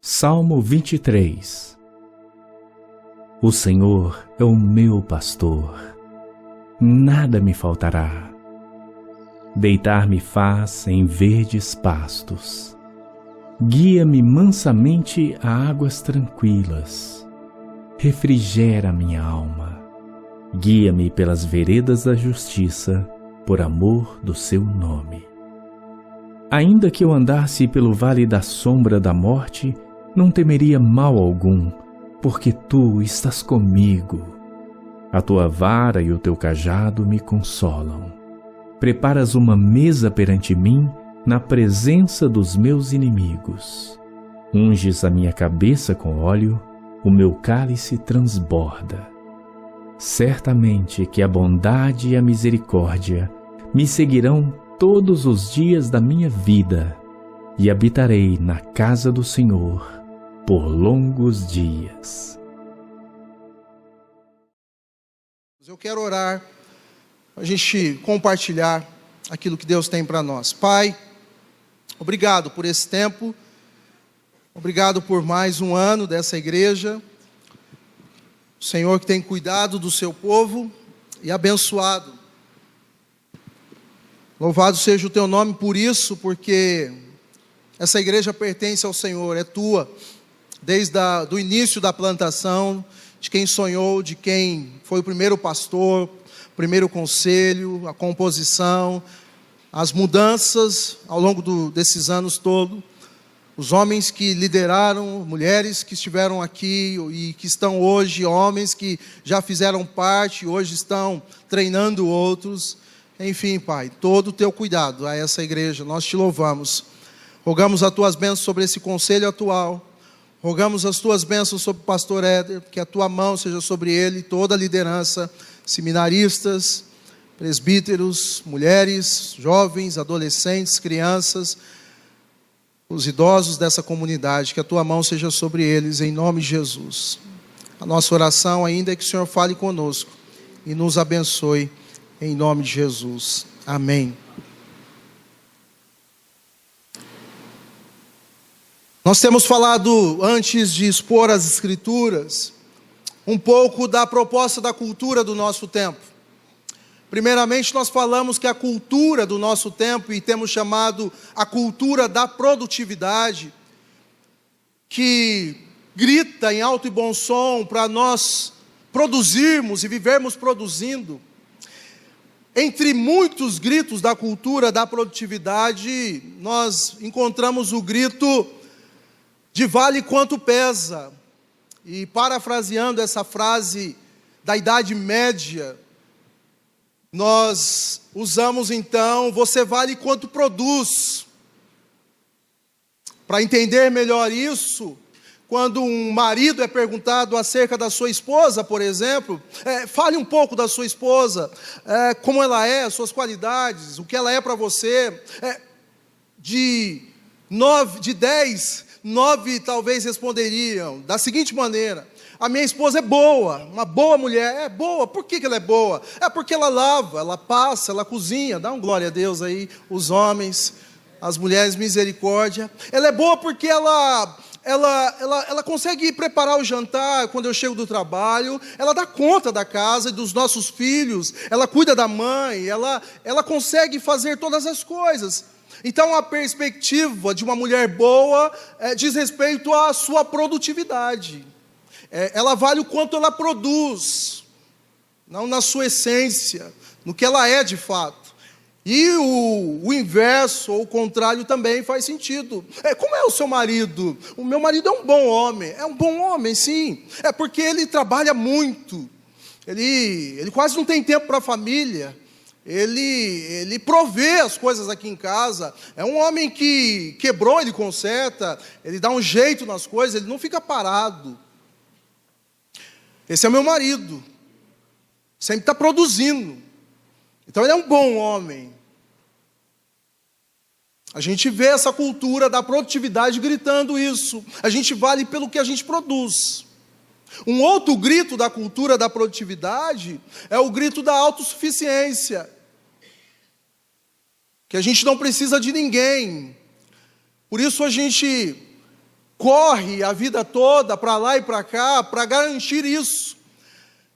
Salmo 23. O Senhor é o meu pastor, nada me faltará. Deitar-me faz em verdes pastos. Guia-me mansamente a águas tranquilas. Refrigera minha alma. Guia-me pelas veredas da justiça, por amor do seu nome. Ainda que eu andasse pelo vale da sombra da morte, não temeria mal algum, porque tu estás comigo. A tua vara e o teu cajado me consolam. Preparas uma mesa perante mim, na presença dos meus inimigos. Unges a minha cabeça com óleo, o meu cálice transborda. Certamente que a bondade e a misericórdia me seguirão todos os dias da minha vida, e habitarei na casa do Senhor por longos dias. Eu quero orar, a gente compartilhar aquilo que Deus tem para nós. Pai, obrigado por esse tempo, obrigado por mais um ano dessa igreja. O Senhor que tem cuidado do seu povo e abençoado. Louvado seja o teu nome por isso, porque essa igreja pertence ao Senhor, é tua, desde o início da plantação, de quem sonhou, de quem foi o primeiro pastor, o primeiro conselho, a composição, as mudanças ao longo desses anos todos, os homens que lideraram, mulheres que estiveram aqui e que estão hoje, homens que já fizeram parte e hoje estão treinando outros. Enfim, Pai, todo o teu cuidado a essa igreja, nós te louvamos. Rogamos as tuas bênçãos sobre esse conselho atual. Rogamos as tuas bênçãos sobre o pastor Éder, que a tua mão seja sobre ele, toda a liderança, seminaristas, presbíteros, mulheres, jovens, adolescentes, crianças, os idosos dessa comunidade, que a tua mão seja sobre eles, em nome de Jesus. A nossa oração ainda é que o Senhor fale conosco e nos abençoe, em nome de Jesus. Amém. Nós temos falado, antes de expor as Escrituras, um pouco da proposta da cultura do nosso tempo. Primeiramente, nós falamos que a cultura do nosso tempo, e temos chamado a cultura da produtividade, que grita em alto e bom som para nós produzirmos e vivermos produzindo. Entre muitos gritos da cultura da produtividade, nós encontramos o grito de vale quanto pesa. E parafraseando essa frase da Idade Média, nós usamos então, você vale quanto produz. Para entender melhor isso, quando um marido é perguntado acerca da sua esposa, por exemplo, fale um pouco da sua esposa, como ela é, suas qualidades, o que ela é para você. De 10, 9 talvez responderiam da seguinte maneira: a minha esposa é boa, uma boa mulher. É boa, por que ela é boa? É porque ela lava, ela passa, ela cozinha. Dá um glória a Deus aí, os homens, as mulheres, misericórdia. Ela é boa porque ela consegue preparar o jantar quando eu chego do trabalho, ela dá conta da casa e dos nossos filhos, ela cuida da mãe, ela consegue fazer todas as coisas. Então a perspectiva de uma mulher boa diz respeito à sua produtividade. Ela vale o quanto ela produz, não na sua essência, no que ela é de fato. E o inverso, ou o contrário, também faz sentido. Como é o seu marido? O meu marido é um bom homem. É um bom homem, sim. É porque ele trabalha muito. Ele quase não tem tempo para a família. Ele provê as coisas aqui em casa. É um homem que quebrou, ele conserta. Ele dá um jeito nas coisas, ele não fica parado. Esse é o meu marido. Sempre está produzindo. Então ele é um bom homem. A gente vê essa cultura da produtividade gritando isso. A gente vale pelo que a gente produz. Um outro grito da cultura da produtividade é o grito da autossuficiência. Que a gente não precisa de ninguém. Por isso a gente corre a vida toda para lá e para cá para garantir isso.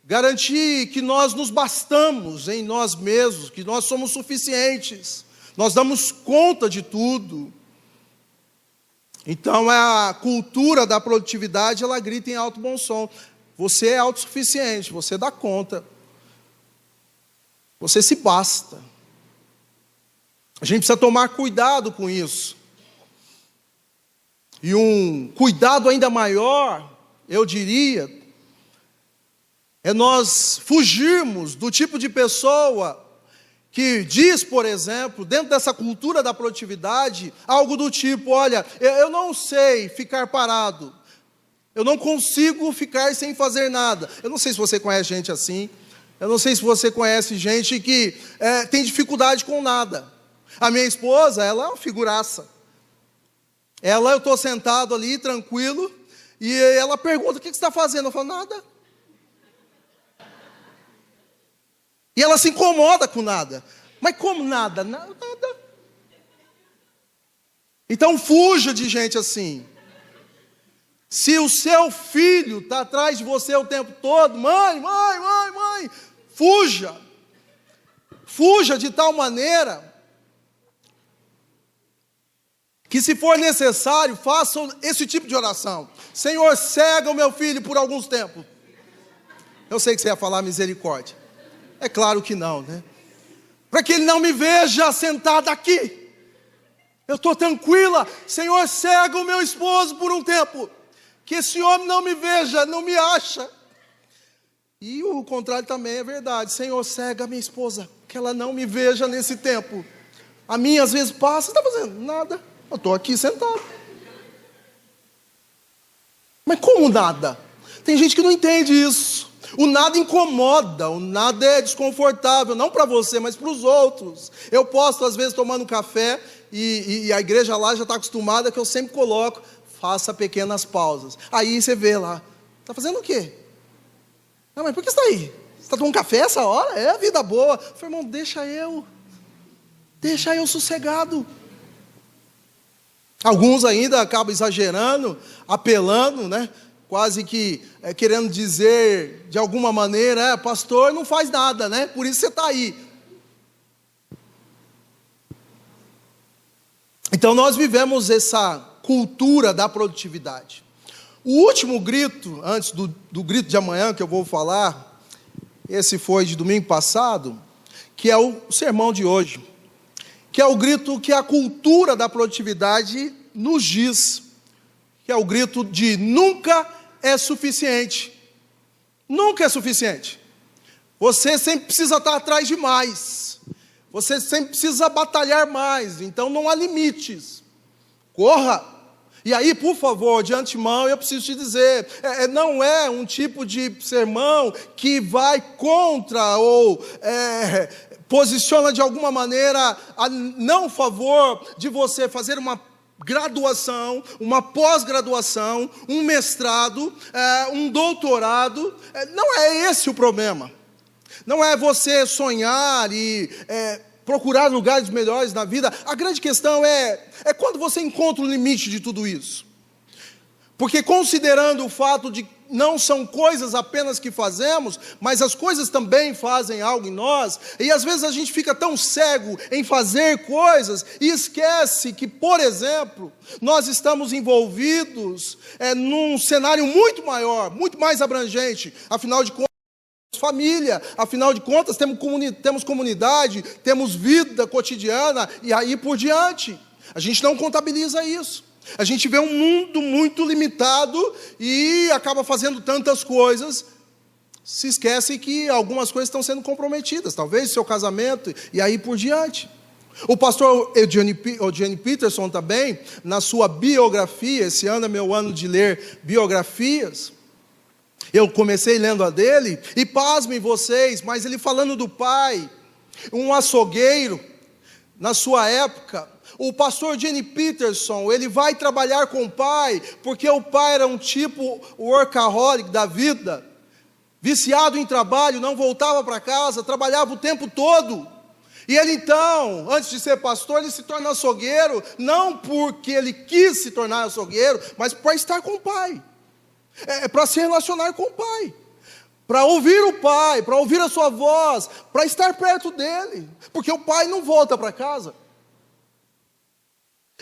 Garantir que nós nos bastamos em nós mesmos, que nós somos suficientes, nós damos conta de tudo. Então a cultura da produtividade, ela grita em alto bom som: você é autossuficiente, você dá conta, você se basta. A gente precisa tomar cuidado com isso. E um cuidado ainda maior, eu diria, é nós fugirmos do tipo de pessoa que diz, por exemplo, dentro dessa cultura da produtividade, algo do tipo: olha, eu não sei ficar parado, eu não consigo ficar sem fazer nada. Eu não sei se você conhece gente assim, eu não sei se você conhece gente que tem dificuldade com nada. A minha esposa, ela é uma figuraça. Eu estou sentado ali, tranquilo, e ela pergunta: o que você está fazendo? Eu falo: nada. E ela se incomoda com nada. Mas como nada? Nada. Então fuja de gente assim. Se o seu filho está atrás de você o tempo todo: mãe, fuja. Fuja de tal maneira que, se for necessário, façam esse tipo de oração: Senhor, cega o meu filho por alguns tempos. Eu sei que você ia falar misericórdia. É claro que não, né? Para que ele não me veja sentada aqui. Eu estou tranquila. Senhor, cega o meu esposo por um tempo. Que esse homem não me veja, não me acha. E o contrário também é verdade. Senhor, cega a minha esposa, que ela não me veja nesse tempo. A minha às vezes passa: está fazendo nada. Eu estou aqui sentado. Mas como nada? Tem gente que não entende isso. O nada incomoda, o nada é desconfortável, não para você, mas para os outros. Eu posso, às vezes, tomando café, e a igreja lá já está acostumada, que eu sempre coloco: faça pequenas pausas. Aí você vê lá: está fazendo o quê? Não, mas por que você está aí? Você está tomando café essa hora? É a vida boa. Eu falei: irmão, deixa eu sossegado. Alguns ainda acabam exagerando, apelando, né? Quase que querendo dizer, de alguma maneira: pastor não faz nada, né? Por isso você está aí. Então nós vivemos essa cultura da produtividade. O último grito, antes do grito de amanhã que eu vou falar, esse foi de domingo passado, que é o sermão de hoje, que é o grito que a cultura da produtividade nos diz, que é o grito de: nunca é suficiente. Nunca é suficiente. Você sempre precisa estar atrás de mais. Você sempre precisa batalhar mais. Então não há limites. Corra. E aí, por favor, de antemão, eu preciso te dizer, não é um tipo de sermão que vai contra ou posiciona de alguma maneira a não favor de você fazer uma graduação, uma pós-graduação, um mestrado, um doutorado. Não é esse o problema. Não é você sonhar e procurar lugares melhores na vida. A grande questão é quando você encontra o limite de tudo isso. Porque, considerando o fato de que não são coisas apenas que fazemos, mas as coisas também fazem algo em nós, e às vezes a gente fica tão cego em fazer coisas e esquece que, por exemplo, nós estamos envolvidos num cenário muito maior, muito mais abrangente. Afinal de contas, família, afinal de contas, temos comunidade, temos vida cotidiana, e aí por diante. A gente não contabiliza isso. A gente vê um mundo muito limitado e acaba fazendo tantas coisas, se esquece que algumas coisas estão sendo comprometidas, talvez seu casamento, e aí por diante. O pastor Eugene Peterson também, na sua biografia, esse ano é meu ano de ler biografias, eu comecei lendo a dele, e pasmem vocês, mas ele falando do pai, um açougueiro, na sua época. O pastor Eugene Peterson, ele vai trabalhar com o pai, porque o pai era um tipo workaholic da vida, viciado em trabalho, não voltava para casa, trabalhava o tempo todo. E ele então, antes de ser pastor, ele se torna açougueiro, não porque ele quis se tornar açougueiro, mas para estar com o pai, para se relacionar com o pai, para ouvir o pai, para ouvir a sua voz, para estar perto dele, porque o pai não volta para casa.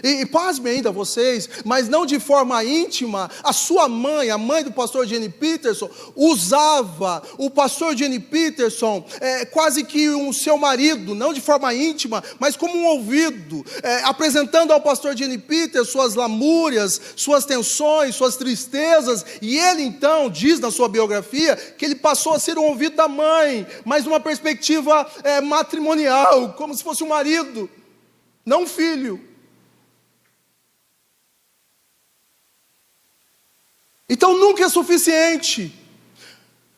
E pasmem ainda vocês, mas não de forma íntima, a sua mãe, a mãe do pastor Jenny Peterson, usava o pastor Jenny Peterson quase que um seu marido, não de forma íntima, mas como um ouvido, apresentando ao pastor Jenny Peterson suas lamúrias, suas tensões, suas tristezas, e ele então diz na sua biografia que ele passou a ser um ouvido da mãe, mas numa perspectiva matrimonial, como se fosse um marido, não um filho. Então nunca é suficiente.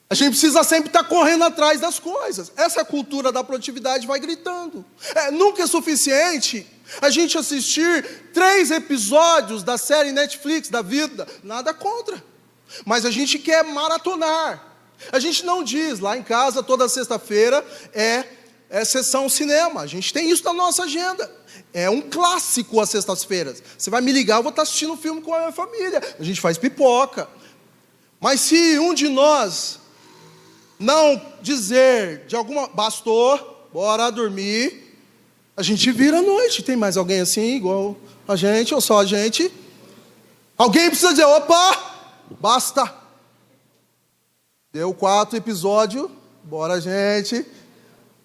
A gente precisa sempre estar correndo atrás das coisas. Essa cultura da produtividade vai gritando. Nunca é suficiente a gente assistir 3 episódios da série Netflix da vida. Nada contra. Mas a gente quer maratonar. A gente não diz, lá em casa toda sexta-feira é sessão cinema. A gente tem isso na nossa agenda. É um clássico às sextas-feiras. Você vai me ligar, eu vou estar assistindo um filme com a minha família. A gente faz pipoca. Mas se um de nós não dizer de alguma... Pastor, bora dormir. A gente vira à noite. Tem mais alguém assim, igual a gente, ou só a gente? Alguém precisa dizer, opa, basta. Deu 4 episódios, bora gente...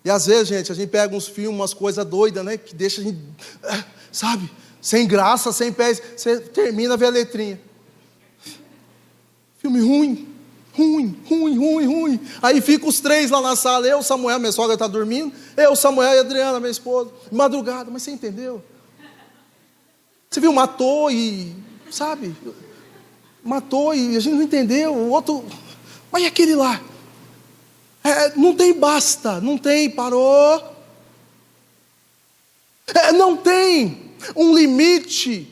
E às vezes, gente, a gente pega uns filmes, umas coisas doidas, né? Que deixa a gente, sabe, sem graça, sem pés. Você termina a ver a letrinha. Filme ruim. Aí fica os 3 lá na sala. Eu, Samuel, minha sogra está dormindo. Eu, Samuel e Adriana, minha esposa. Madrugada, mas você entendeu? Você viu, matou e, sabe? Matou e a gente não entendeu. O outro, mas e aquele lá? Não tem basta, não tem parou, não tem um limite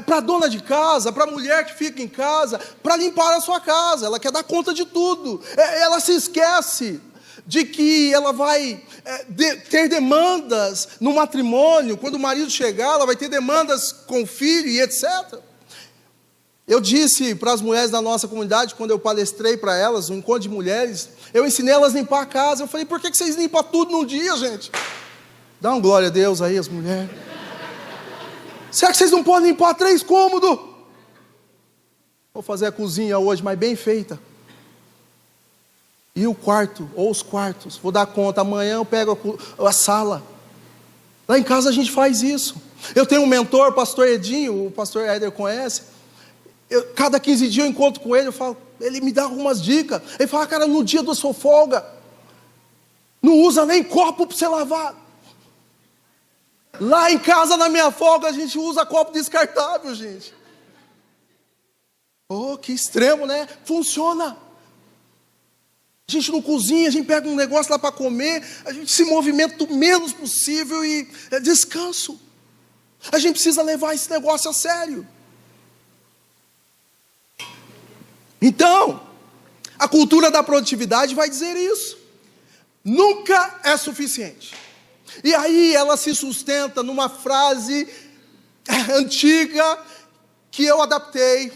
para a dona de casa, para a mulher que fica em casa, para limpar a sua casa. Ela quer dar conta de tudo. Ela se esquece de que ela vai ter demandas no matrimônio. Quando o marido chegar, ela vai ter demandas com o filho e etc. Eu disse para as mulheres da nossa comunidade, quando eu palestrei para elas, um encontro de mulheres, eu ensinei elas a limpar a casa. Eu falei, por que vocês limpam tudo num dia, gente? Dá uma glória a Deus aí, as mulheres. Será que vocês não podem limpar 3 cômodos? Vou fazer a cozinha hoje, mas bem feita. E o quarto, ou os quartos, vou dar conta. Amanhã eu pego a sala. Lá em casa a gente faz isso. Eu tenho um mentor, o pastor Edinho, o pastor Éder conhece. Cada 15 dias eu encontro com ele, eu falo, ele me dá algumas dicas. Ele fala, cara, no dia da sua folga, não usa nem copo para você lavar. Lá em casa, na minha folga, a gente usa copo descartável, gente. Oh, que extremo, né? Funciona. A gente não cozinha, a gente pega um negócio lá para comer, a gente se movimenta o menos possível e descanso. A gente precisa levar esse negócio a sério. Então, a cultura da produtividade vai dizer isso. Nunca é suficiente. E aí ela se sustenta numa frase antiga que eu adaptei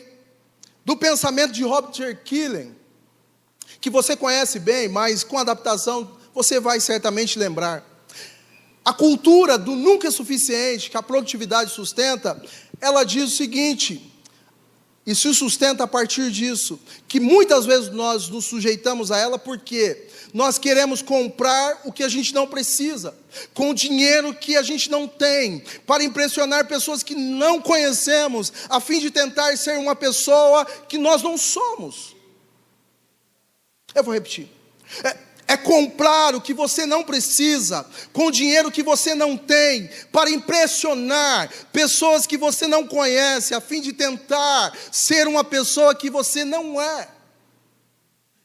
do pensamento de Robert Killen, que você conhece bem, mas com adaptação você vai certamente lembrar. A cultura do nunca é suficiente, que a produtividade sustenta, ela diz o seguinte... E se sustenta a partir disso, que muitas vezes nós nos sujeitamos a ela porque nós queremos comprar o que a gente não precisa, com dinheiro que a gente não tem, para impressionar pessoas que não conhecemos, a fim de tentar ser uma pessoa que nós não somos. Eu vou repetir. É comprar o que você não precisa, com dinheiro que você não tem, para impressionar pessoas que você não conhece, a fim de tentar ser uma pessoa que você não é.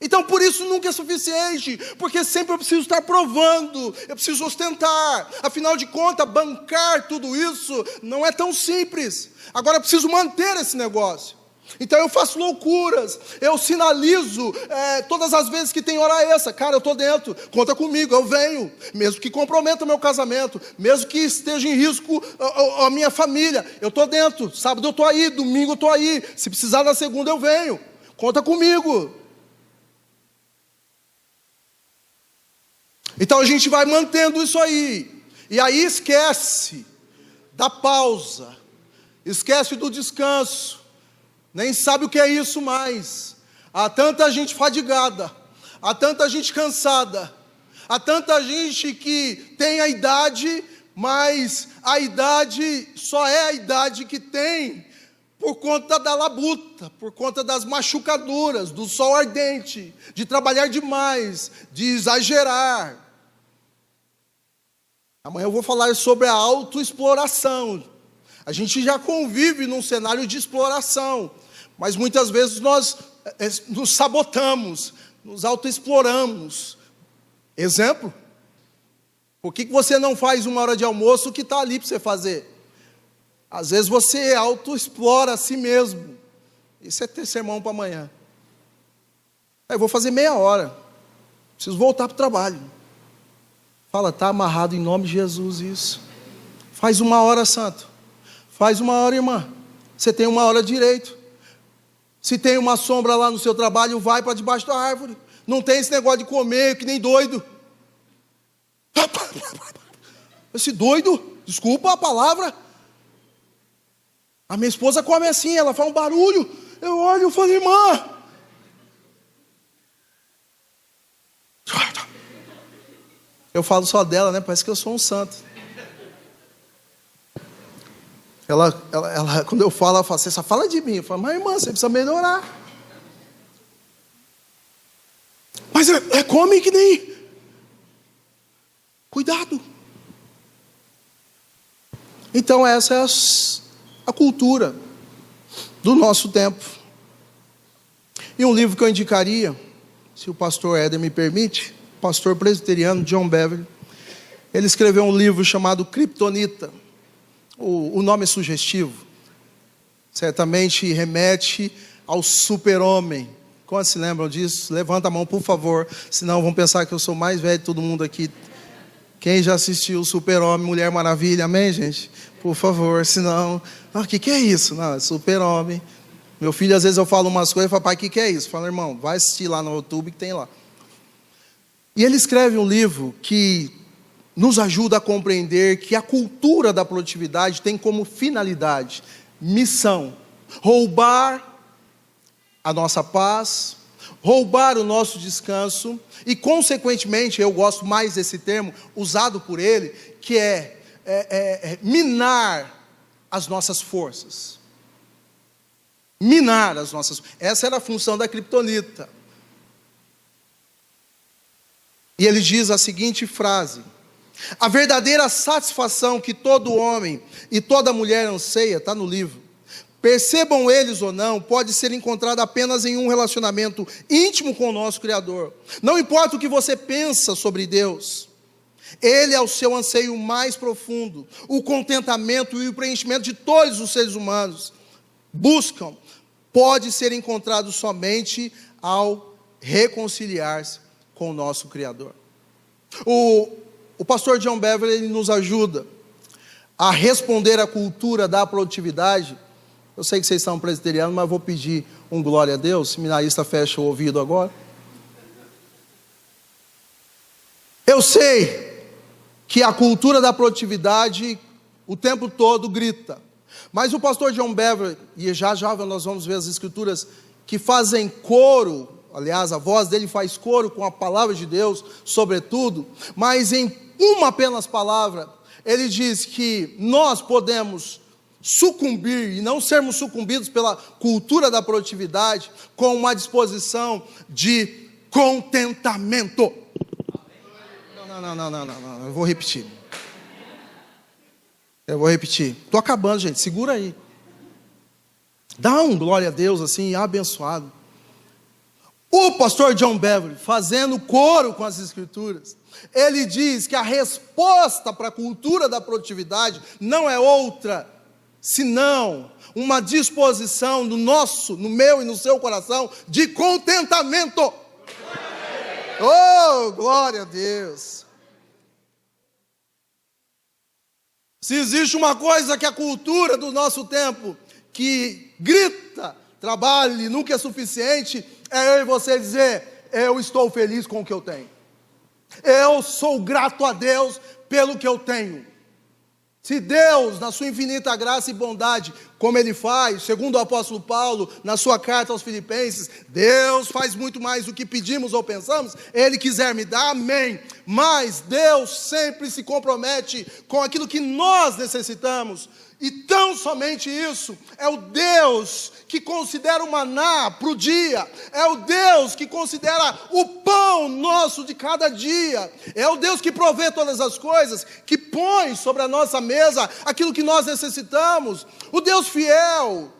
Então por isso nunca é suficiente, porque sempre eu preciso estar provando, eu preciso ostentar. Afinal de contas, bancar tudo isso não é tão simples. Agora eu preciso manter esse negócio. Então eu faço loucuras, eu sinalizo todas as vezes que tem hora extra. Cara, eu estou dentro, conta comigo, eu venho. Mesmo que comprometa o meu casamento, mesmo que esteja em risco a minha família, eu estou dentro. Sábado eu estou aí, domingo eu estou aí. Se precisar na segunda eu venho, conta comigo. Então a gente vai mantendo isso aí. E aí esquece da pausa, esquece do descanso. Nem sabe o que é isso mais. Há tanta gente fadigada, há tanta gente cansada, há tanta gente que tem a idade, mas a idade só é a idade que tem por conta da labuta, por conta das machucaduras, do sol ardente, de trabalhar demais, de exagerar. Amanhã eu vou falar sobre a autoexploração. A gente já convive num cenário de exploração, mas muitas vezes nós nos sabotamos, nos autoexploramos. Exemplo, por que você não faz uma hora de almoço que está ali para você fazer? Às vezes você autoexplora a si mesmo. Isso é ter sermão para amanhã. Eu vou fazer meia hora, preciso voltar para o trabalho. Fala, está amarrado em nome de Jesus isso. Faz uma hora, santo. Faz uma hora, irmã. Você tem uma hora direito. Se tem uma sombra lá no seu trabalho, vai para debaixo da árvore. Não tem esse negócio de comer que nem doido. Esse doido, desculpa a palavra. A minha esposa come assim, ela faz um barulho. Eu olho e falo, irmã. Eu falo só dela, né? Parece que eu sou um santo. Ela, quando eu falo, ela fala, você só fala de mim. Eu falo, mas irmã, você precisa melhorar. Mas come que nem... Cuidado. Então essa é a cultura do nosso tempo. E um livro que eu indicaria, se o pastor Éder me permite, pastor presbiteriano John Beverly, ele escreveu um livro chamado Kryptonita. O nome é sugestivo, certamente remete ao super-homem. Quantos se lembram disso? Levanta a mão, por favor, senão vão pensar que eu sou mais velho de todo mundo aqui. Quem já assistiu o Super-Homem, Mulher Maravilha, amém, gente? Por favor, senão... o que é isso? Não, é Super-Homem. Meu filho, às vezes eu falo umas coisas e falo, pai, o que é isso? Fala, irmão, vai assistir lá no YouTube que tem lá. E ele escreve um livro que nos ajuda a compreender que a cultura da produtividade tem como finalidade, missão, roubar a nossa paz, roubar o nosso descanso e, consequentemente, eu gosto mais desse termo, usado por ele, que é minar as nossas forças. Minar as nossas... Essa era a função da Kryptonita. E ele diz a seguinte frase: a verdadeira satisfação que todo homem e toda mulher anseia, está no livro, percebam eles ou não, pode ser encontrada apenas em um relacionamento íntimo com o nosso Criador. Não importa o que você pensa sobre Deus, Ele é o seu anseio mais profundo, o contentamento e o preenchimento de todos os seres humanos buscam, pode ser encontrado somente ao reconciliar-se com o nosso Criador. O pastor John Beverly, ele nos ajuda a responder à cultura da produtividade. Eu sei que vocês são presbiterianos, mas vou pedir um glória a Deus. O seminarista fecha o ouvido agora. Eu sei que a cultura da produtividade o tempo todo grita, mas o pastor John Beverly, e já nós vamos ver as escrituras que fazem coro, aliás, a voz dele faz coro com a palavra de Deus, sobretudo, mas em uma apenas palavra, ele diz que nós podemos sucumbir e não sermos sucumbidos pela cultura da produtividade com uma disposição de contentamento. Não, eu vou repetir. Estou acabando, gente, segura aí. Dá um glória a Deus assim, abençoado. O pastor John Beverly, fazendo coro com as escrituras, ele diz que a resposta para a cultura da produtividade não é outra senão uma disposição no meu e no seu coração de contentamento. Oh, glória a Deus! Se existe uma coisa que a cultura do nosso tempo que grita, trabalhe, nunca é suficiente, é eu e você dizer: eu estou feliz com o que eu tenho. Eu sou grato a Deus pelo que eu tenho. Se Deus, na sua infinita graça e bondade, como Ele faz, segundo o apóstolo Paulo, na sua carta aos Filipenses, Deus faz muito mais do que pedimos ou pensamos, Ele quiser me dar, amém. Mas Deus sempre se compromete com aquilo que nós necessitamos. E tão somente isso, é o Deus que considera o maná para o dia, é o Deus que considera o pão nosso de cada dia, é o Deus que provê todas as coisas, que põe sobre a nossa mesa aquilo que nós necessitamos, o Deus fiel,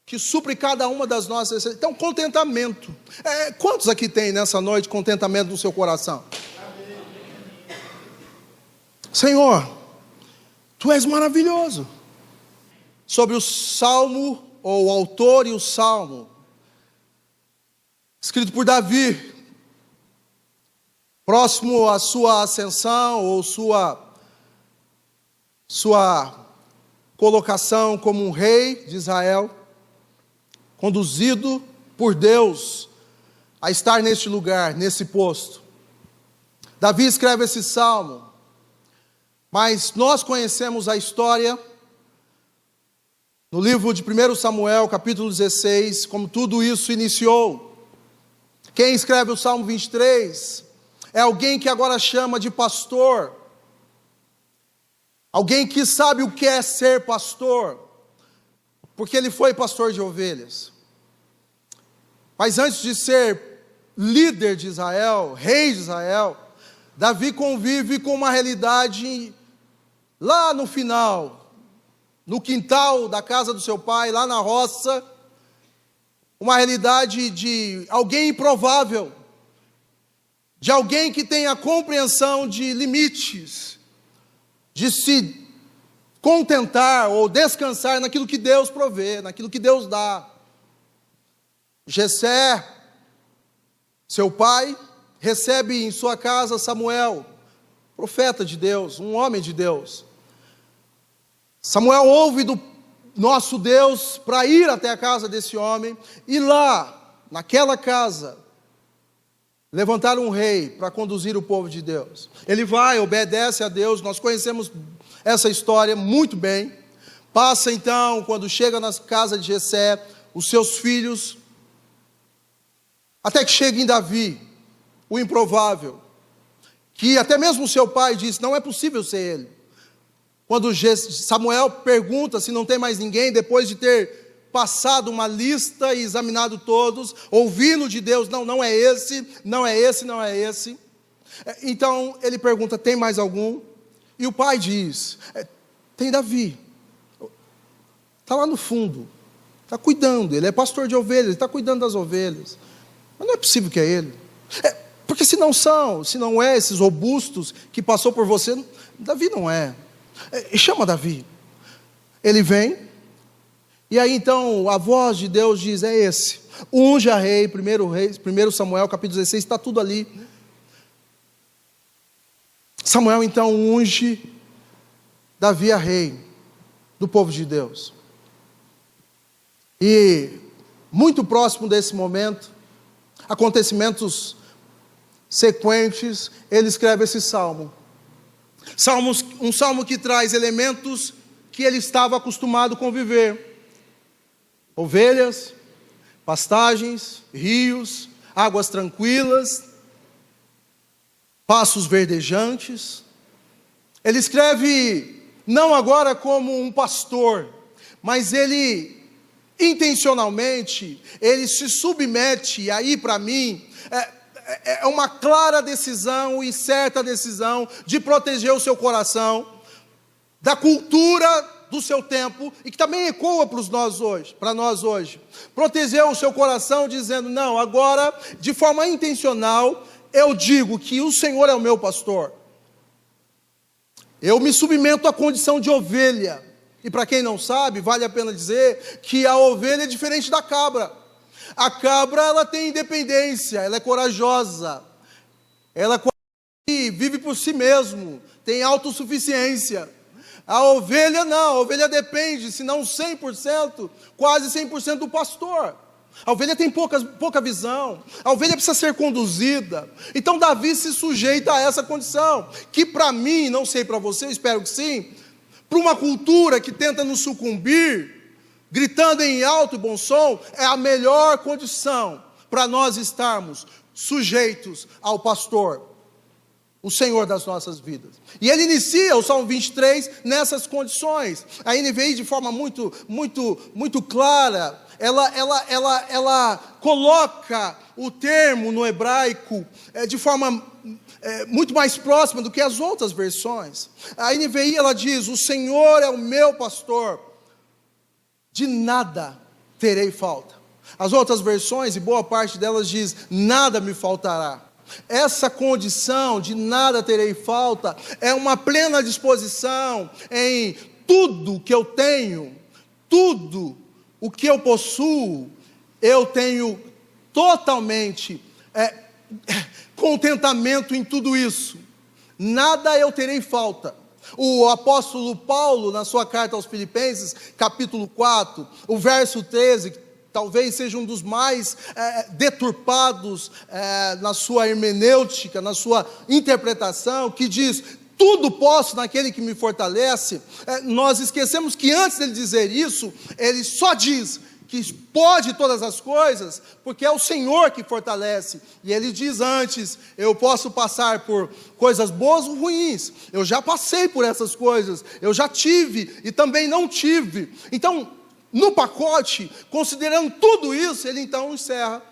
que supre cada uma das nossas necessidades. Então, contentamento. Quantos aqui tem nessa noite contentamento no seu coração? Senhor, Tu és maravilhoso. Sobre o salmo, ou o autor e o salmo, escrito por Davi, próximo à sua ascensão, ou sua colocação como um rei de Israel, conduzido por Deus a estar neste lugar, nesse posto. Davi escreve esse salmo, mas nós conhecemos a história no livro de 1 Samuel, capítulo 16, como tudo isso iniciou. Quem escreve o Salmo 23 é alguém que agora chama de pastor, alguém que sabe o que é ser pastor, porque ele foi pastor de ovelhas. Mas antes de ser líder de Israel, rei de Israel, Davi convive com uma realidade lá no final, no quintal da casa do seu pai, lá na roça, uma realidade de alguém improvável, de alguém que tem a compreensão de limites, de se contentar ou descansar naquilo que Deus provê, naquilo que Deus dá. Jessé, seu pai, recebe em sua casa Samuel, profeta de Deus, um homem de Deus. Samuel ouve do nosso Deus para ir até a casa desse homem, e lá, naquela casa, levantar um rei para conduzir o povo de Deus. Ele vai, obedece a Deus, nós conhecemos essa história muito bem. Passa então, quando chega na casa de Jessé, os seus filhos, até que chega em Davi, o improvável, que até mesmo o seu pai disse: não é possível ser ele. Quando Samuel pergunta se não tem mais ninguém, depois de ter passado uma lista e examinado todos, ouvindo de Deus: não é esse, não é esse, não é esse. Então ele pergunta: tem mais algum? E o pai diz: tem Davi, está lá no fundo, está cuidando, ele é pastor de ovelhas, ele está cuidando das ovelhas. Mas não é possível que é ele. Porque se não é esses robustos que passou por você, Davi não é. Chama Davi. Ele vem, e aí então a voz de Deus diz: é esse, unge a rei. 1 Samuel capítulo 16, está tudo ali. Samuel então unge Davi a rei do povo de Deus. E muito próximo desse momento, acontecimentos sequentes, ele escreve esse salmo. Um salmo que traz elementos que ele estava acostumado a conviver: ovelhas, pastagens, rios, águas tranquilas, passos verdejantes. Ele escreve não agora como um pastor, mas ele intencionalmente, ele se submete, e aí para mim é uma clara decisão e certa decisão de proteger o seu coração da cultura do seu tempo, e que também ecoa para nós hoje. Proteger o seu coração dizendo: não, agora, de forma intencional, eu digo que o Senhor é o meu pastor. Eu me submeto à condição de ovelha. E para quem não sabe, vale a pena dizer que a ovelha é diferente da cabra. A cabra, ela tem independência, ela é corajosa, ela vive por si mesmo, tem autossuficiência. A ovelha não, a ovelha depende, se não 100%, quase 100% do pastor. A ovelha tem pouca visão, a ovelha precisa ser conduzida. Então Davi se sujeita a essa condição, que para mim, não sei para você, espero que sim, para uma cultura que tenta nos sucumbir, gritando em alto e bom som, é a melhor condição para nós estarmos sujeitos ao pastor, o Senhor das nossas vidas. E ele inicia o Salmo 23 nessas condições. A NVI, de forma muito clara, ela coloca o termo no hebraico de forma muito mais próxima do que as outras versões. A NVI, ela diz: o Senhor é o meu pastor, de nada terei falta. As outras versões, e boa parte delas diz: nada me faltará. Essa condição de nada terei falta é uma plena disposição em tudo que eu tenho, tudo o que eu possuo, eu tenho totalmente contentamento em tudo isso. Nada eu terei falta. O apóstolo Paulo, na sua carta aos Filipenses, capítulo 4, o verso 13, que talvez seja um dos mais deturpados na sua hermenêutica, na sua interpretação, que diz: tudo posso naquele que me fortalece. Nós esquecemos que antes dele dizer isso, ele só diz que pode todas as coisas, porque é o Senhor que fortalece. E ele diz antes: eu posso passar por coisas boas ou ruins, eu já passei por essas coisas, eu já tive e também não tive. Então, no pacote, considerando tudo isso, ele então encerra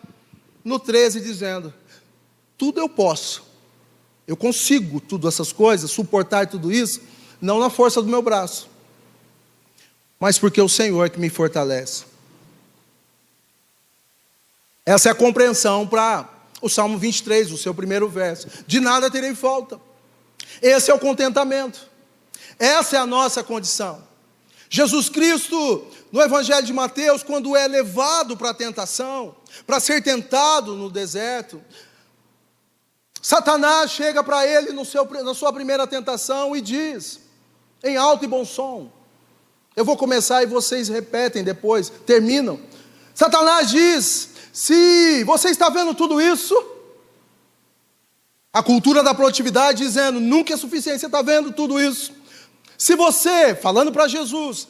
no 13 dizendo: tudo eu posso, eu consigo tudo essas coisas, suportar tudo isso, não na força do meu braço, mas porque é o Senhor que me fortalece. Essa é a compreensão para o Salmo 23, o seu primeiro verso. De nada terei falta. Esse é o contentamento. Essa é a nossa condição. Jesus Cristo, no Evangelho de Mateus, quando é levado para a tentação, para ser tentado no deserto, Satanás chega para ele na sua primeira tentação e diz, em alto e bom som, eu vou começar e vocês repetem depois, terminam. Satanás diz: se você está vendo tudo isso, a cultura da produtividade dizendo, nunca é suficiente, você está vendo tudo isso. Se você, falando para Jesus,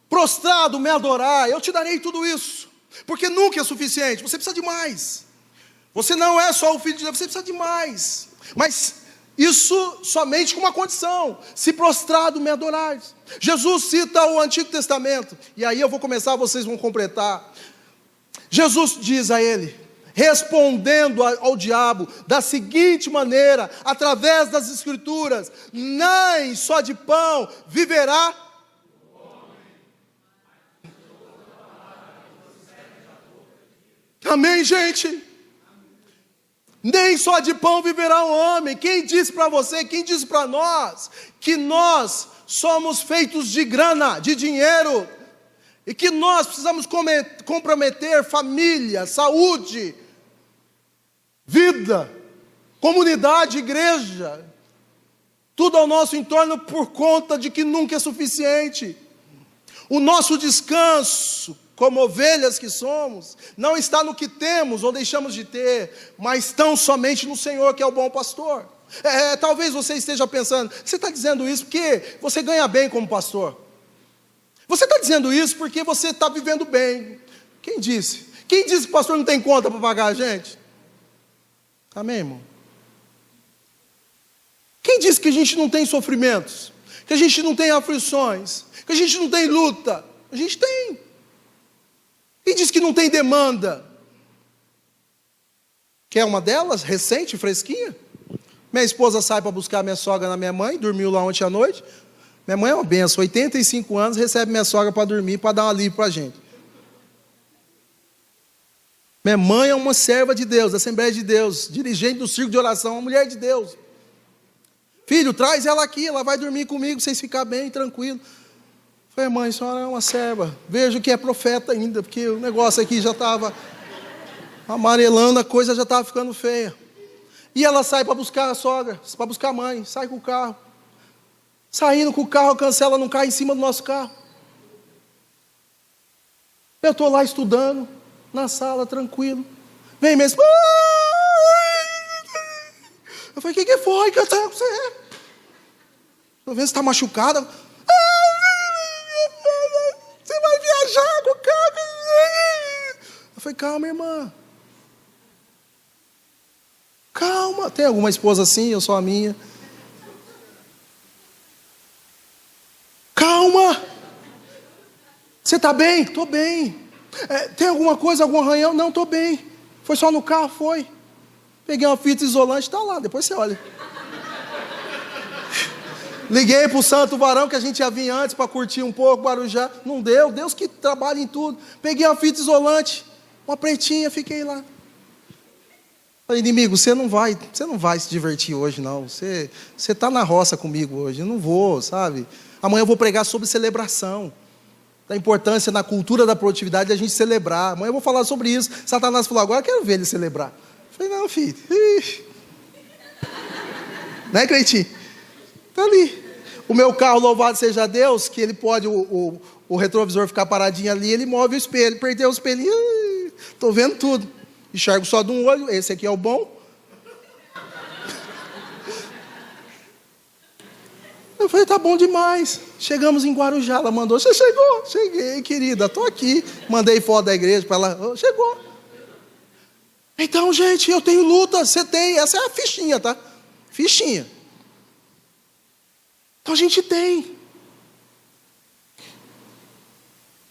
prostrado me adorar, eu te darei tudo isso, porque nunca é suficiente, você precisa de mais. Você não é só o filho de Deus, você precisa de mais. Mas isso somente com uma condição: se prostrado me adorares. Jesus cita o Antigo Testamento, e aí eu vou começar, vocês vão completar. Jesus diz a ele, respondendo ao diabo da seguinte maneira, através das Escrituras: nem só de pão viverá. Amém, gente? Nem só de pão viverá o homem. Quem disse para você, quem disse para nós, que nós somos feitos de grana, de dinheiro, e que nós precisamos comprometer família, saúde, vida, comunidade, igreja, tudo ao nosso entorno, por conta de que nunca é suficiente? O nosso descanso, como ovelhas que somos, não está no que temos ou deixamos de ter, mas tão somente no Senhor, que é o bom pastor. Talvez você esteja pensando, você está dizendo isso porque você ganha bem como pastor. Você está dizendo isso porque você está vivendo bem. Quem disse? Quem disse que o pastor não tem conta para pagar a gente? Amém, irmão? Quem disse que a gente não tem sofrimentos? Que a gente não tem aflições? Que a gente não tem luta? A gente tem. Quem disse que não tem demanda? Quer uma delas? Recente, fresquinha? Minha esposa sai para buscar minha sogra na minha mãe, dormiu lá ontem à noite. Minha mãe é uma benção, 85 anos, recebe minha sogra para dormir, para dar um alívio para a gente. Minha mãe é uma serva de Deus, da Assembleia de Deus, dirigente do Círculo de Oração, uma mulher de Deus. Filho, traz ela aqui, ela vai dormir comigo, vocês ficarem bem, tranquilo. Falei, mãe, a senhora é uma serva. Vejo que é profeta ainda, porque o negócio aqui já estava amarelando, a coisa já estava ficando feia. E ela sai para buscar a sogra, para buscar a mãe, sai com o carro. Saindo com o carro, cancela, não cai em cima do nosso carro. Eu estou lá estudando, na sala, tranquilo. Vem mesmo. Eu falei, o que foi? Que você é? Estou vendo se está machucada. Você vai viajar com o carro. Eu falei, calma, irmã. Calma. Tem alguma esposa assim? Eu sou a minha. Calma. Você está bem? Estou bem. Tem alguma coisa, algum arranhão? Não, estou bem. Foi só no carro? Foi. Peguei uma fita isolante, está lá, depois você olha. Liguei para o Santo Varão, que a gente ia vir antes para curtir um pouco, Guarujá. Não deu, Deus que trabalha em tudo. Peguei uma fita isolante, uma pretinha, fiquei lá. Falei, inimigo, você não vai se divertir hoje, não. Você está na roça comigo hoje. Eu não vou, sabe? Amanhã eu vou pregar sobre celebração. Da importância na cultura da produtividade de a gente celebrar. Amanhã eu vou falar sobre isso. Satanás falou, agora eu quero ver ele celebrar. Eu falei, não, filho. Né, Cleitinho? Está ali. O meu carro, louvado seja Deus, que ele pode, o retrovisor ficar paradinho ali, ele move o espelho. Perdeu o espelhinho, estou vendo tudo. Enxergo só de um olho, esse aqui é o bom. Eu falei, tá bom demais. Chegamos em Guarujá, ela mandou, você chegou? Cheguei, querida, estou aqui. Mandei foto da igreja para ela, chegou. Então, gente, eu tenho luta, você tem, essa é a fichinha, tá? Fichinha. Então a gente tem.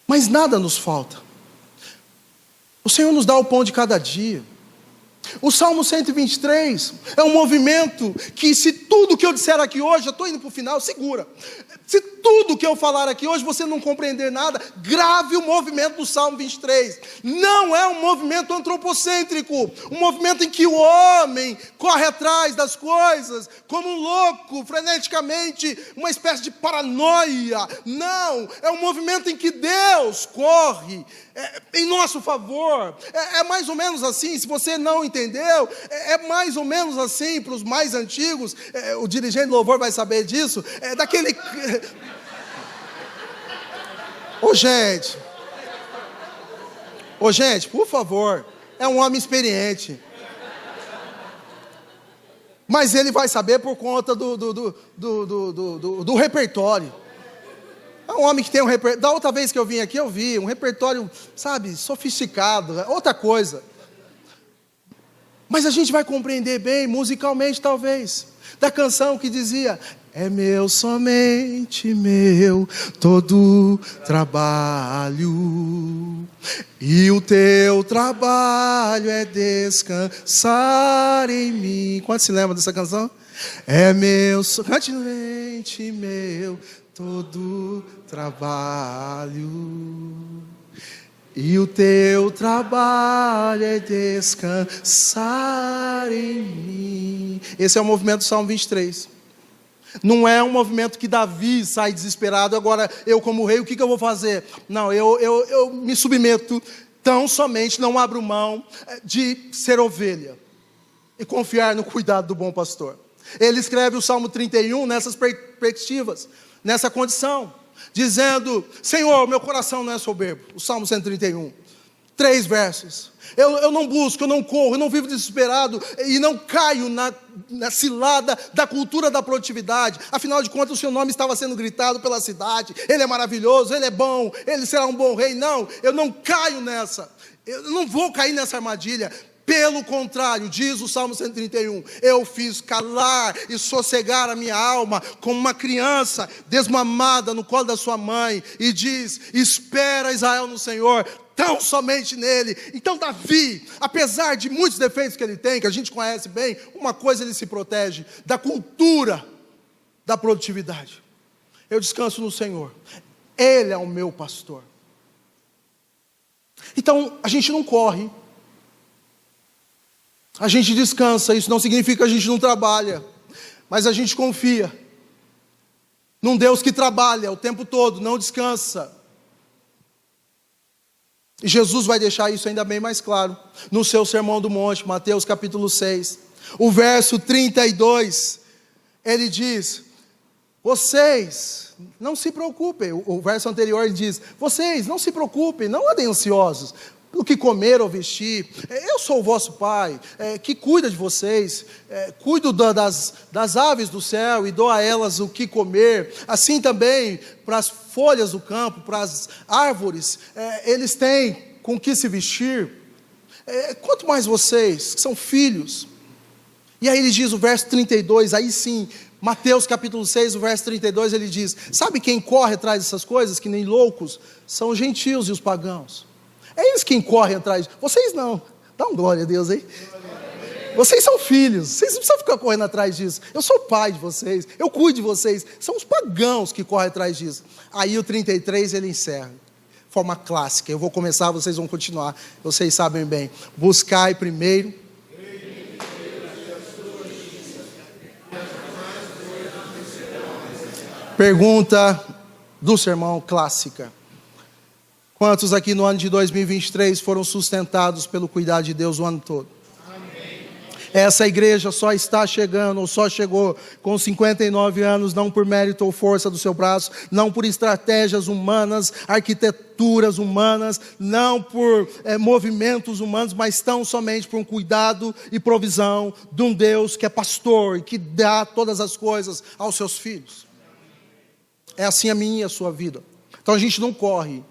Mas nada nos falta. O Senhor nos dá o pão de cada dia. O Salmo 123 é um movimento que, se tudo que eu disser aqui hoje, eu estou indo para o final, segura. Se tudo que eu falar aqui hoje você não compreender nada, grave o movimento do Salmo 23. Não é um movimento antropocêntrico, um movimento em que o homem corre atrás das coisas como um louco, freneticamente, uma espécie de paranoia. Não, é um movimento em que Deus corre em nosso favor. É mais ou menos assim, se você não entendeu, é mais ou menos assim para os mais antigos, o dirigente do louvor vai saber disso, daquele... Ô gente, por favor, é um homem experiente. Mas ele vai saber por conta do repertório. É um homem que tem um repertório. Da outra vez que eu vim aqui, eu vi um repertório, sabe, sofisticado, outra coisa. Mas a gente vai compreender bem, musicalmente talvez, da canção que dizia: é meu, somente meu, todo trabalho, e o teu trabalho é descansar em mim. Quantos se lembram dessa canção? É meu, somente meu, todo trabalho, e o teu trabalho é descansar em mim. Esse é o movimento do Salmo 23. Não é um movimento que Davi sai desesperado, agora eu como rei, o que eu vou fazer? Não, eu me submeto, tão somente não abro mão de ser ovelha e confiar no cuidado do bom pastor. Ele escreve o Salmo 31 nessas perspectivas, nessa condição, dizendo: Senhor, meu coração não é soberbo. O Salmo 131, 3 versos. Eu não busco, eu não corro, eu não vivo desesperado e não caio na cilada da cultura da produtividade. Afinal de contas, o seu nome estava sendo gritado pela cidade. Ele é maravilhoso, ele é bom, ele será um bom rei. Não, eu não caio nessa. Eu não vou cair nessa armadilha. Pelo contrário, diz o Salmo 131, eu fiz calar e sossegar a minha alma como uma criança desmamada no colo da sua mãe, e diz: espera Israel no Senhor, tão somente nele. Então Davi, apesar de muitos defeitos que ele tem, que a gente conhece bem, uma coisa ele se protege: da cultura da produtividade. Eu descanso no Senhor, Ele é o meu pastor. Então a gente não corre, a gente descansa. Isso não significa que a gente não trabalha, mas a gente confia. num Deus que trabalha o tempo todo, não descansa. E Jesus vai deixar isso ainda bem mais claro no seu Sermão do Monte, Mateus capítulo 6. O verso 32, ele diz: vocês não se preocupem. O verso anterior ele diz: vocês não se preocupem, não andem ansiosos pelo que comer ou vestir. Eu sou o vosso Pai, que cuida de vocês. Cuido das aves do céu e dou a elas o que comer. Assim também para as folhas do campo, para as árvores, eles têm com o que se vestir. Quanto mais vocês, que são filhos. E aí ele diz o verso 32, aí sim, Mateus capítulo 6, o verso 32, ele diz: sabe quem corre atrás dessas coisas, que nem loucos? São os gentios e os pagãos. É eles quem correm atrás. Vocês não. Dá um glória a Deus aí. Vocês são filhos, vocês não precisam ficar correndo atrás disso. Eu sou o pai de vocês, eu cuido de vocês. São os pagãos que correm atrás disso. Aí o 33 ele encerra, forma clássica. Eu vou começar, vocês vão continuar. Vocês sabem bem. Buscai primeiro. Pergunta do sermão clássica: quantos aqui no ano de 2023 foram sustentados pelo cuidado de Deus o ano todo? Amém. Essa igreja só está chegando, ou só chegou com 59 anos, não por mérito ou força do seu braço, não por estratégias humanas, arquiteturas humanas, não por movimentos humanos, mas tão somente por um cuidado e provisão de um Deus que é pastor e que dá todas as coisas aos seus filhos. É assim a minha e a sua vida. Então a gente não corre,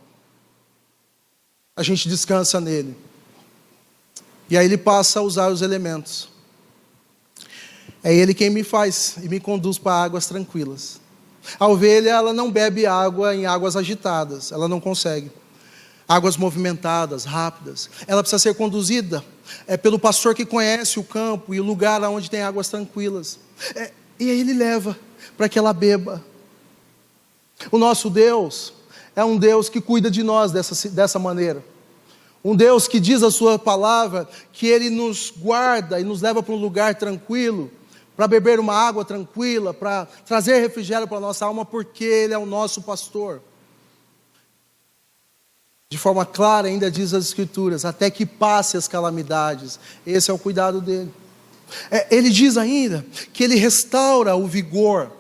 a gente descansa nele. E aí ele passa a usar os elementos. É ele quem me faz e me conduz para águas tranquilas. A ovelha, ela não bebe água em águas agitadas, ela não consegue. Águas movimentadas, rápidas. Ela precisa ser conduzida pelo pastor que conhece o campo e o lugar onde tem águas tranquilas. E aí ele leva para que ela beba. O nosso Deus é um Deus que cuida de nós dessa maneira. Um Deus que diz a sua palavra que Ele nos guarda e nos leva para um lugar tranquilo, para beber uma água tranquila, para trazer refrigério para a nossa alma, porque Ele é o nosso pastor. De forma clara ainda diz as Escrituras: até que passe as calamidades. Esse é o cuidado dEle. Ele diz ainda que Ele restaura o vigor.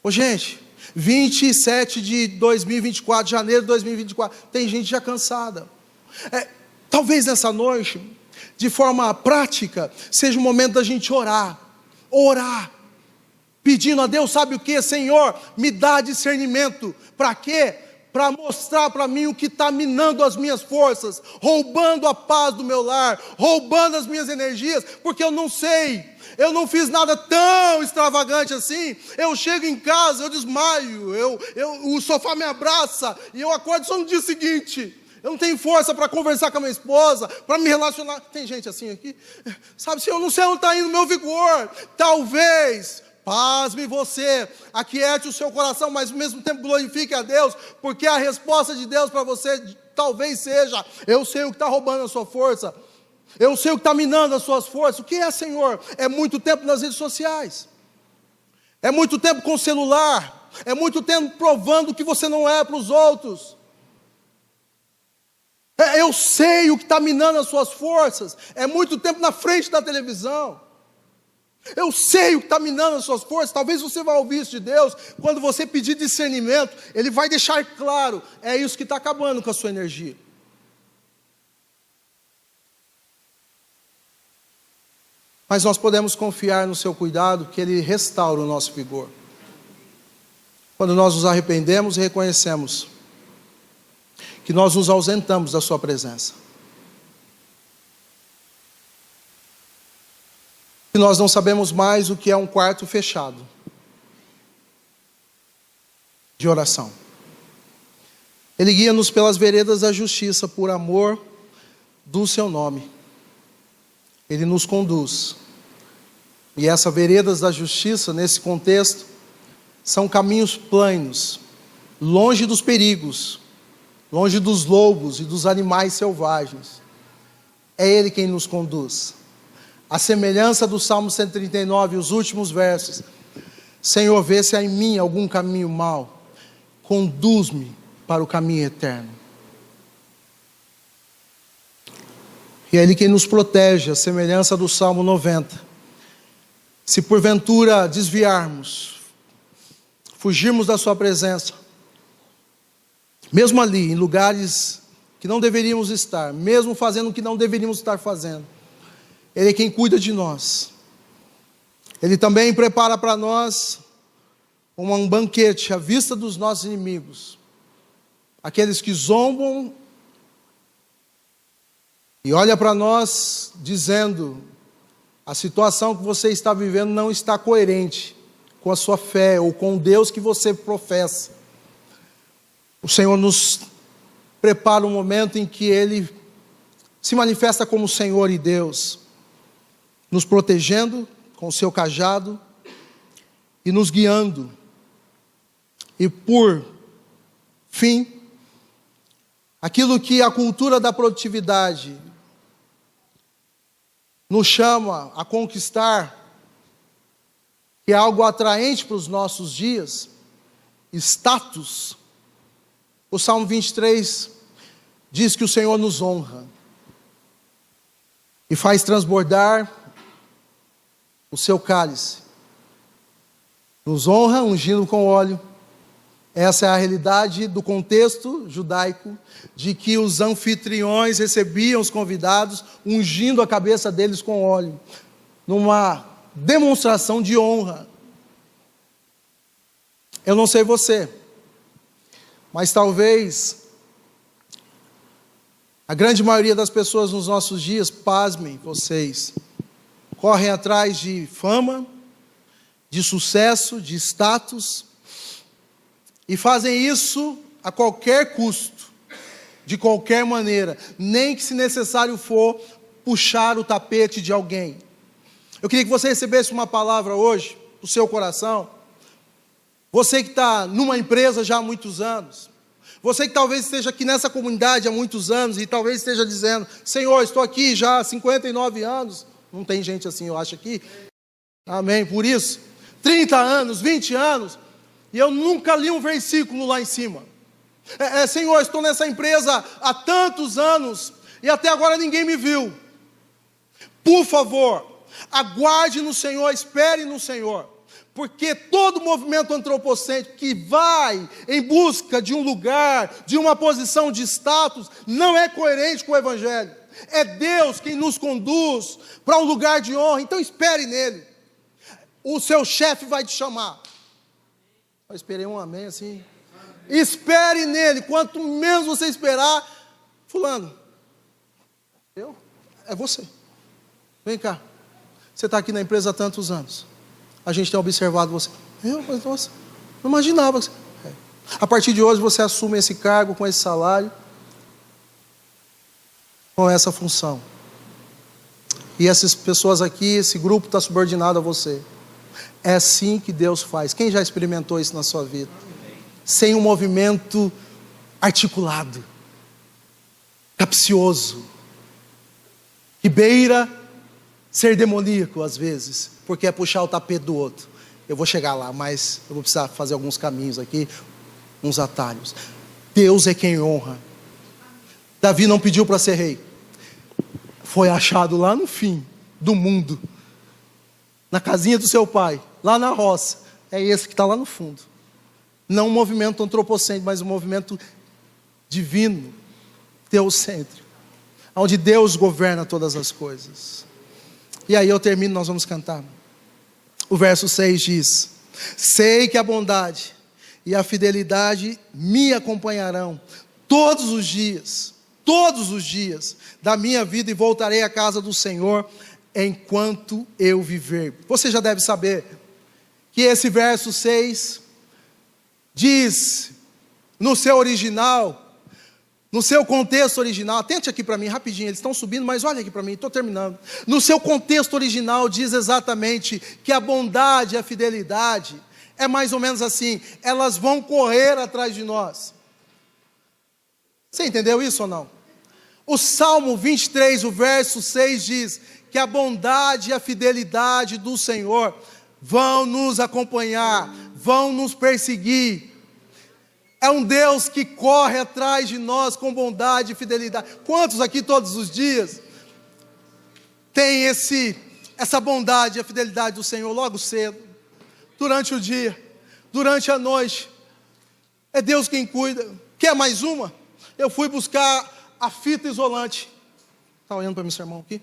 Gente, 27 de 2024, janeiro de 2024, tem gente já cansada. Talvez nessa noite, de forma prática, seja o momento da gente orar, pedindo a Deus, sabe o que? Senhor, me dá discernimento. Para quê? Para mostrar para mim o que está minando as minhas forças, roubando a paz do meu lar, roubando as minhas energias, porque eu não sei. Eu não fiz nada tão extravagante assim. Eu chego em casa, eu desmaio, o sofá me abraça e eu acordo só no dia seguinte. Eu não tenho força para conversar com a minha esposa, para me relacionar. Tem gente assim aqui? Sabe, eu não sei onde está indo o meu vigor. Talvez, pasme você, aquiete o seu coração, mas ao mesmo tempo glorifique a Deus, porque a resposta de Deus para você talvez seja: eu sei o que está roubando a sua força. Eu sei o que está minando as suas forças. O que é, Senhor? É muito tempo nas redes sociais. É muito tempo com o celular. É muito tempo provando que você não é para os outros. Eu sei o que está minando as suas forças. É muito tempo na frente da televisão. Eu sei o que está minando as suas forças. Talvez você vá ouvir isso de Deus. Quando você pedir discernimento, Ele vai deixar claro: é isso que está acabando com a sua energia. Mas nós podemos confiar no seu cuidado, que Ele restaura o nosso vigor. Quando nós nos arrependemos e reconhecemos que nós nos ausentamos da sua presença. Que nós não sabemos mais o que é um quarto fechado de oração. Ele guia-nos pelas veredas da justiça por amor do seu nome. Ele nos conduz. E essas veredas da justiça, nesse contexto, são caminhos planos, longe dos perigos, longe dos lobos e dos animais selvagens. É Ele quem nos conduz. A semelhança do Salmo 139, os últimos versos: Senhor, vê se há em mim algum caminho mau, conduz-me para o caminho eterno. E é Ele quem nos protege, a semelhança do Salmo 90. Se porventura desviarmos, fugirmos da sua presença, mesmo ali, em lugares que não deveríamos estar, mesmo fazendo o que não deveríamos estar fazendo, Ele é quem cuida de nós. Ele também prepara para nós um banquete à vista dos nossos inimigos, aqueles que zombam e olham para nós dizendo: a situação que você está vivendo não está coerente com a sua fé ou com o Deus que você professa. O Senhor nos prepara um momento em que Ele se manifesta como Senhor e Deus, nos protegendo com o seu cajado e nos guiando. E por fim, aquilo que a cultura da produtividade nos chama a conquistar, que é algo atraente para os nossos dias, status. O Salmo 23 diz que o Senhor nos honra e faz transbordar o seu cálice. Nos honra ungindo com óleo. Essa é a realidade do contexto judaico, de que os anfitriões recebiam os convidados, ungindo a cabeça deles com óleo, numa demonstração de honra. Eu não sei você, mas talvez a grande maioria das pessoas nos nossos dias, pasmem vocês, correm atrás de fama, de sucesso, de status, e fazem isso a qualquer custo, de qualquer maneira, nem que se necessário for puxar o tapete de alguém. Eu queria que você recebesse uma palavra hoje, do seu coração. Você que está numa empresa já há muitos anos, você que talvez esteja aqui nessa comunidade há muitos anos e talvez esteja dizendo: Senhor, estou aqui já há 59 anos, não tem gente assim eu acho aqui, amém, por isso, 30 anos, 20 anos, e eu nunca li um versículo lá em cima. Senhor, estou nessa empresa há tantos anos e até agora ninguém me viu. Por favor, aguarde no Senhor, espere no Senhor, porque todo movimento antropocêntrico que vai em busca de um lugar, de uma posição de status, não é coerente com o Evangelho. É Deus quem nos conduz para um lugar de honra, então espere nele. O seu chefe vai te chamar. Eu esperei um amém assim. Espere nele, quanto menos você esperar, fulano, é você. Vem cá, você está aqui na empresa há tantos anos, a gente tem observado você. Mas nossa, não imaginava. A partir de hoje você assume esse cargo, com esse salário, com essa função. E essas pessoas aqui, esse grupo está subordinado a você. É assim que Deus faz. Quem já experimentou isso na sua vida? Sem um movimento articulado, capcioso, que beira ser demoníaco às vezes, porque é puxar o tapete do outro. Eu vou chegar lá, mas eu vou precisar fazer alguns caminhos aqui, uns atalhos. Deus é quem honra. Davi não pediu para ser rei, foi achado lá no fim do mundo, na casinha do seu pai, lá na roça. É esse que está lá no fundo. Não um movimento antropocêntrico, mas um movimento divino, teocêntrico, onde Deus governa todas as coisas. E aí eu termino, nós vamos cantar. O verso 6 diz: sei que a bondade e a fidelidade me acompanharão todos os dias da minha vida, e voltarei à casa do Senhor enquanto eu viver. Você já deve saber que esse verso 6 diz, no seu original, no seu contexto original, atente aqui para mim rapidinho, eles estão subindo, mas olha aqui para mim, estou terminando. No seu contexto original diz exatamente que a bondade e a fidelidade é mais ou menos assim: elas vão correr atrás de nós. Você entendeu isso ou não? O Salmo 23, o verso 6 diz que a bondade e a fidelidade do Senhor vão nos acompanhar, vão nos perseguir. É um Deus que corre atrás de nós com bondade e fidelidade. Quantos aqui todos os dias tem essa bondade e a fidelidade do Senhor logo cedo, durante o dia, durante a noite? É Deus quem cuida. Quer mais uma? Eu fui buscar a fita isolante. Está olhando para meu sermão aqui?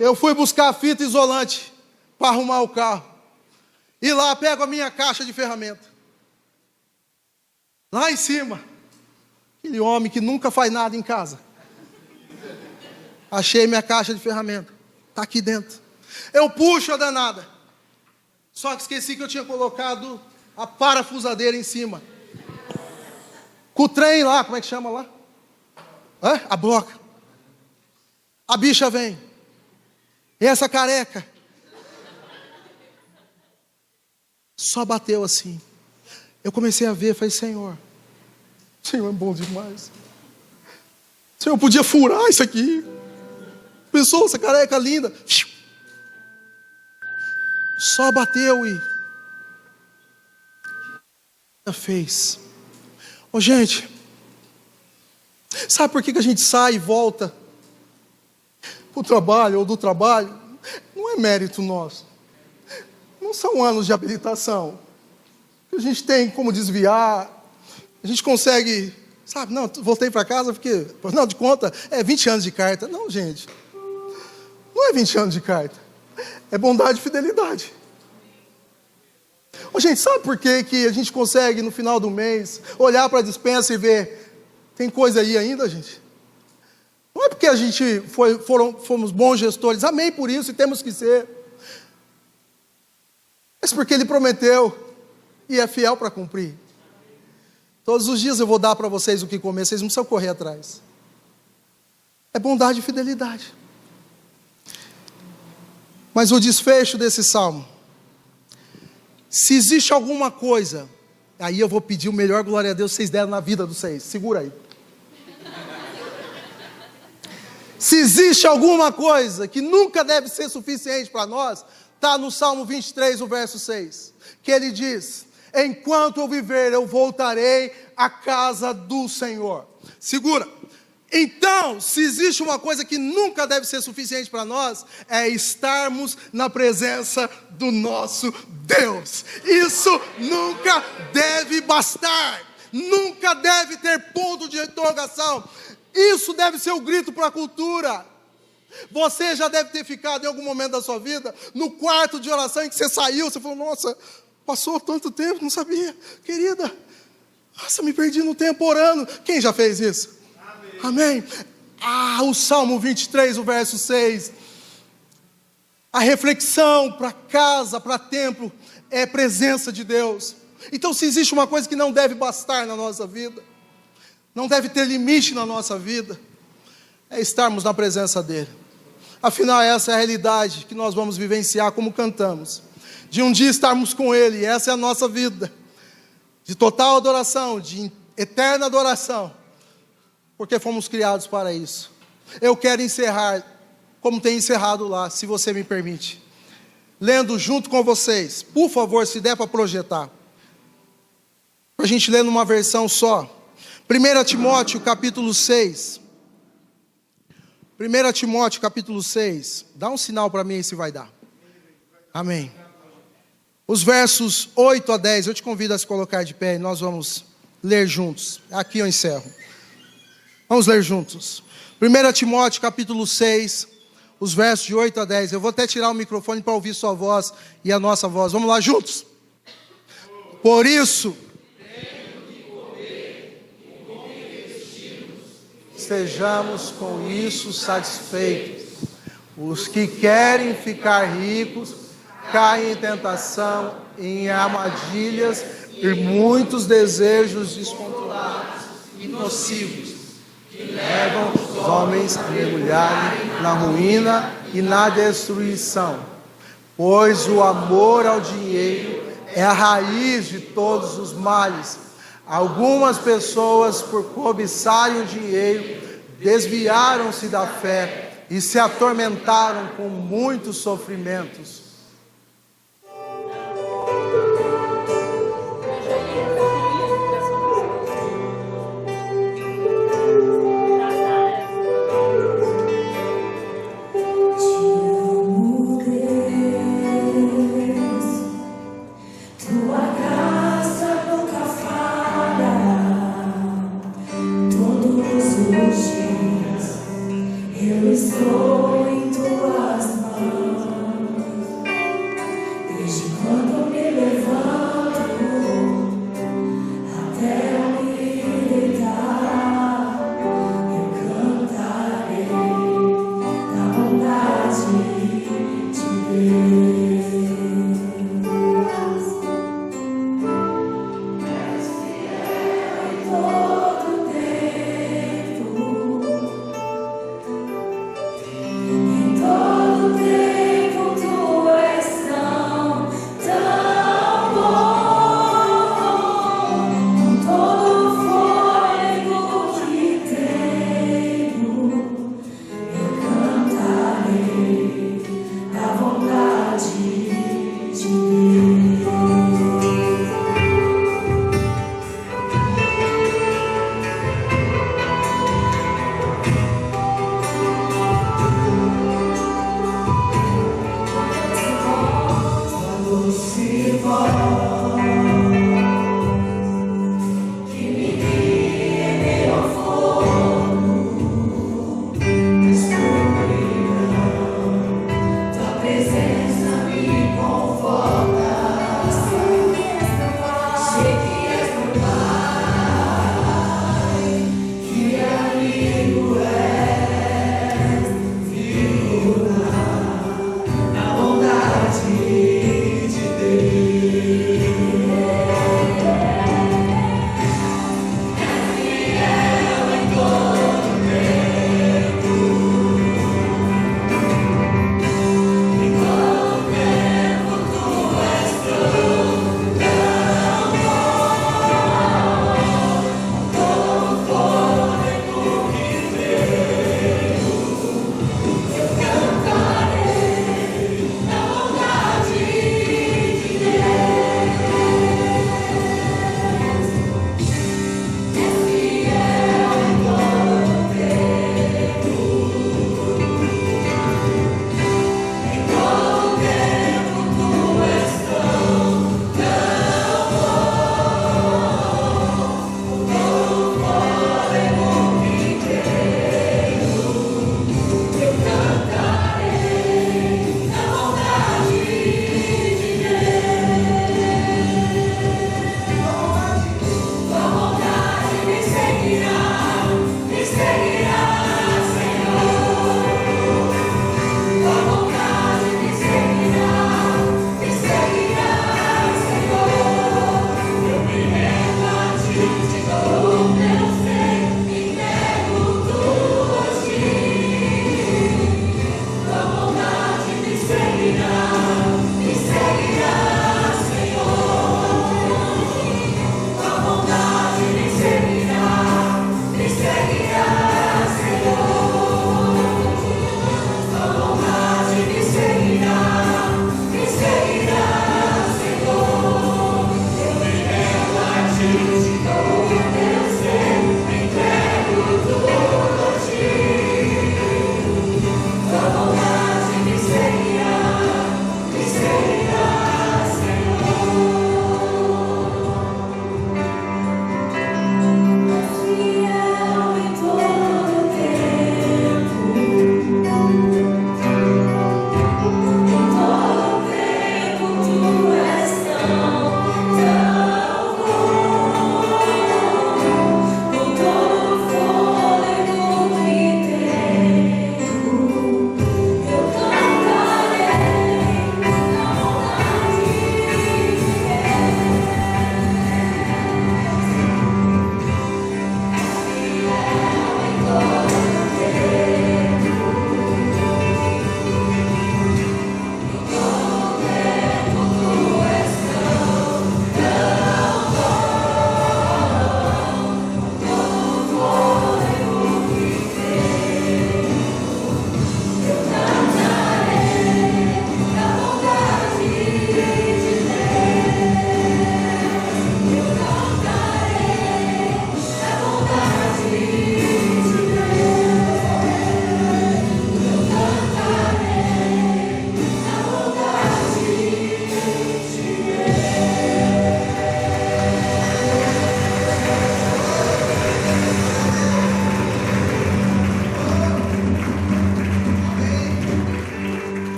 Eu fui buscar a fita isolante para arrumar o carro. E lá pego a minha caixa de ferramenta. Lá em cima, aquele homem que nunca faz nada em casa. Achei minha caixa de ferramenta. Está aqui dentro. Eu puxo a danada. Só que esqueci que eu tinha colocado a parafusadeira em cima. Com o trem lá, como é que chama lá? A broca. A bicha vem. E essa careca só bateu assim. Eu comecei a ver, falei, Senhor é bom demais. Senhor, podia furar isso aqui. Pensou, essa careca linda. Só bateu e fez. Gente, sabe por que a gente sai e volta para o trabalho ou do trabalho? Não é mérito nosso. Não são anos de habilitação. A gente tem como desviar. A gente consegue, sabe, não, voltei para casa porque, afinal de contas, é 20 anos de carta. Não, gente. Não é 20 anos de carta. É bondade e fidelidade. Gente, sabe por que a gente consegue, no final do mês, olhar para a despensa e ver, tem coisa aí ainda, gente? Não é porque a gente fomos bons gestores, amém por isso e temos que ser. Mas porque Ele prometeu e é fiel para cumprir. Todos os dias eu vou dar para vocês o que comer, vocês não precisam correr atrás. É bondade e fidelidade. Mas o desfecho desse salmo, se existe alguma coisa, aí eu vou pedir o melhor glória a Deus que vocês deram na vida dos seis. Segura aí. Se existe alguma coisa que nunca deve ser suficiente para nós, está no Salmo 23, o verso 6, que ele diz: enquanto eu viver, eu voltarei à casa do Senhor. Segura. Então, se existe uma coisa que nunca deve ser suficiente para nós, é estarmos na presença do nosso Deus. Isso nunca deve bastar. Nunca deve ter ponto de interrogação. Isso deve ser o grito para a cultura. Você já deve ter ficado em algum momento da sua vida no quarto de oração em que você saiu, você falou, nossa, passou tanto tempo, não sabia. Querida, nossa, me perdi no tempo orando. Quem já fez isso? Amém. O Salmo 23, o verso 6. A reflexão para casa, para templo, é presença de Deus. Então, se existe uma coisa que não deve bastar na nossa vida, não deve ter limite na nossa vida, é estarmos na presença dEle. Afinal, essa é a realidade que nós vamos vivenciar como cantamos. De um dia estarmos com Ele, essa é a nossa vida. De total adoração, de eterna adoração. Porque fomos criados para isso. Eu quero encerrar, como tem encerrado lá, se você me permite. Lendo junto com vocês. Por favor, se der para projetar. Para a gente ler numa versão só. 1 Timóteo capítulo 6. 1 Timóteo capítulo 6. Dá um sinal para mim aí se vai dar. Amém. Os versos 8 a 10. Eu te convido a se colocar de pé e nós vamos ler juntos. Aqui eu encerro. Vamos ler juntos. 1 Timóteo capítulo 6, os versos de 8 a 10. Eu vou até tirar o microfone para ouvir sua voz e a nossa voz. Vamos lá juntos? Por isso, sejamos com isso satisfeitos. Os que querem ficar ricos caem em tentação, em armadilhas e muitos desejos descontrolados e nocivos, que levam os homens a mergulharem na ruína e na destruição. Pois o amor ao dinheiro é a raiz de todos os males. Algumas pessoas, por cobiçarem o dinheiro, desviaram-se da fé e se atormentaram com muitos sofrimentos.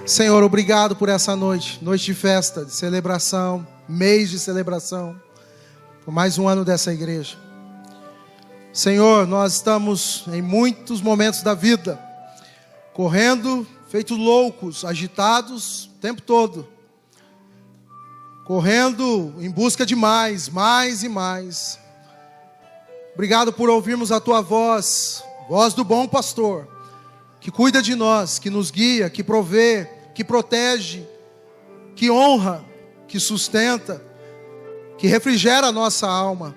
Senhor, obrigado por essa noite, noite de festa, de celebração, mês de celebração, por mais um ano dessa igreja. Senhor, nós estamos em muitos momentos da vida, correndo, feitos loucos, agitados o tempo todo, correndo em busca de mais e mais. Obrigado por ouvirmos a Tua voz, voz do bom pastor, que cuida de nós, que nos guia, que provê, que protege, que honra, que sustenta, que refrigera a nossa alma.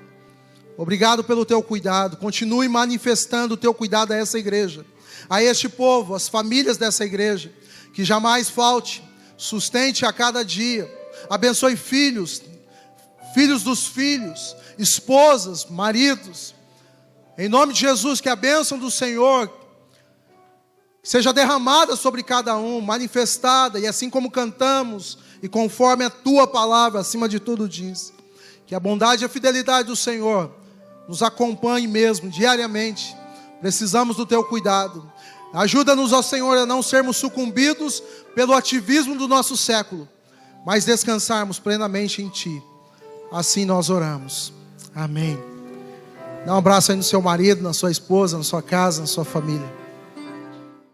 Obrigado pelo Teu cuidado. Continue manifestando o Teu cuidado a essa igreja, a este povo, as famílias dessa igreja. Que jamais falte, sustente a cada dia. Abençoe filhos, filhos dos filhos, esposas, maridos. Em nome de Jesus, que a bênção do Senhor seja derramada sobre cada um, manifestada, e assim como cantamos, e conforme a Tua palavra, acima de tudo diz, que a bondade e a fidelidade do Senhor nos acompanhe mesmo, diariamente. Precisamos do Teu cuidado. Ajuda-nos, ó Senhor, a não sermos sucumbidos pelo ativismo do nosso século, mas descansarmos plenamente em Ti. Assim nós oramos. Amém. Dá um abraço aí no seu marido, na sua esposa, na sua casa, na sua família.